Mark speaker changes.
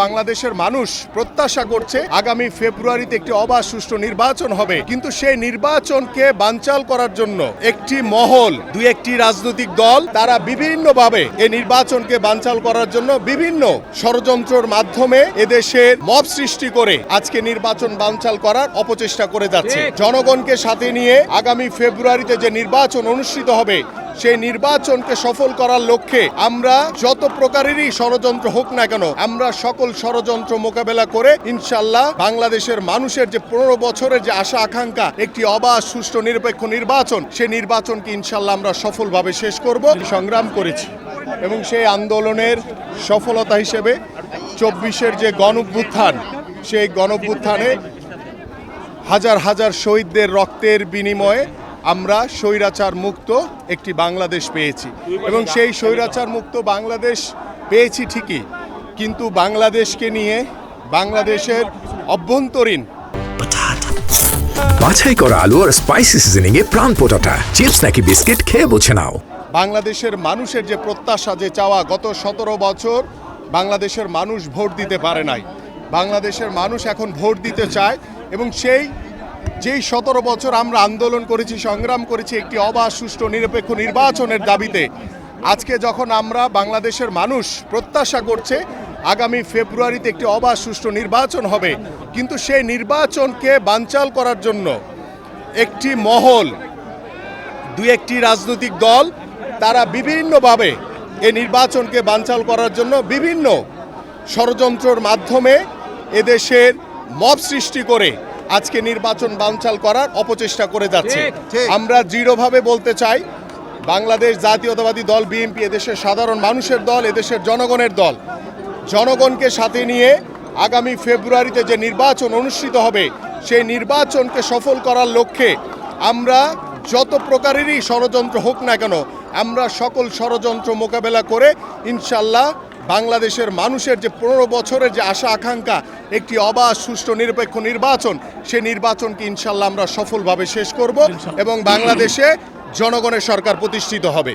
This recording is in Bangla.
Speaker 1: বাংলাদেশের মানুষ প্রত্যাশা করছে আগামী ফেব্রুয়ারিতে একটি অবাধ সুষ্ঠু নির্বাচন হবে, কিন্তু সেই নির্বাচনকে বানচাল করার জন্য একটি মহল, দুই একটি রাজনৈতিক দল তারা বিভিন্নভাবে এই নির্বাচনকে বানচাল করার জন্য বিভিন্ন ষড়যন্ত্রের মাধ্যমে এদেশের মব সৃষ্টি করে আজকে নির্বাচন বানচাল করার অপচেষ্টা করে যাচ্ছে। জনগণকে সাথে নিয়ে আগামী ফেব্রুয়ারিতে যে নির্বাচন অনুষ্ঠিত হবে সেই নির্বাচনকে সফল করার লক্ষ্যে আমরা যত প্রকারেরই ষড়যন্ত্র হোক না কেন, আমরা সকল ষড়যন্ত্র মোকাবেলা করে ইনশাল্লাহ বাংলাদেশের মানুষের যে 15 বছরের যে আশা আকাঙ্ক্ষা একটি অবাধ সুষ্ঠু নিরপেক্ষ নির্বাচন, সেই নির্বাচনকে ইনশাল্লাহ আমরা সফলভাবে শেষ করব। সংগ্রাম করেছি এবং সেই আন্দোলনের সফলতা হিসেবে 24-এর যে গণঅভ্যুত্থান, সেই গণঅভ্যুত্থানে হাজার হাজার শহীদদের রক্তের বিনিময়ে আমরা স্বৈরাচার মুক্ত একটি বাংলাদেশ পেয়েছি এবং সেই স্বৈরাচার মুক্ত বাংলাদেশ পেয়েছি ঠিকই, কিন্তু বাংলাদেশকে নিয়ে বাংলাদেশের অভ্যন্তরীণ
Speaker 2: বাছাই করা আলু আর স্পাইসি সিজনিং এ প্রাণ পোটাটা চিপস নাকি বিস্কিট খেয়ে বুঝে নাও।
Speaker 1: বাংলাদেশের মানুষের যে প্রত্যাশা, যে চাওয়া, গত 17 বছর বাংলাদেশের মানুষ ভোট দিতে পারে নাই, বাংলাদেশের মানুষ এখন ভোট দিতে চায় এবং যেই 17 বছর আমরা আন্দোলন করেছি, সংগ্রাম করেছি একটি অবাধ সুষ্ঠু নিরপেক্ষ নির্বাচনের দাবিতে, আজকে যখন আমরা বাংলাদেশের মানুষ প্রত্যাশা করছে আগামী ফেব্রুয়ারিতে একটি অবাধ সুষ্ঠু নির্বাচন হবে, কিন্তু সেই নির্বাচনকে বানচাল করার জন্য একটি মহল, দুই একটি রাজনৈতিক দল তারা বিভিন্নভাবে এই নির্বাচনকে বানচাল করার জন্য বিভিন্ন ষড়যন্ত্রের মাধ্যমে এদেশের মব সৃষ্টি করে আজকে নির্বাচন বানচাল করার অপচেষ্টা করে যাচ্ছে। আমরা দৃঢ়ভাবে বলতে চাই, বাংলাদেশ জাতীয়তাবাদী দল বিএনপি এদেশের সাধারণ মানুষের দল, এদেশের জনগণের দল। জনগণকে সাথে নিয়ে আগামী ফেব্রুয়ারিতে যে নির্বাচন অনুষ্ঠিত হবে সেই নির্বাচনকে সফল করার লক্ষ্যে আমরা যত প্রকারেরই ষড়যন্ত্র হোক না কেন, আমরা সকল ষড়যন্ত্র মোকাবেলা করে ইনশাল্লাহ বাংলাদেশের মানুষের যে 15 বছরের যে আশা আকাঙ্ক্ষা একটি অবাধ সুষ্ঠু নিরপেক্ষ নির্বাচন, সেই নির্বাচনকে ইনশাল্লাহ আমরা সফলভাবে শেষ করব এবং বাংলাদেশে জনগণের সরকার প্রতিষ্ঠিত হবে।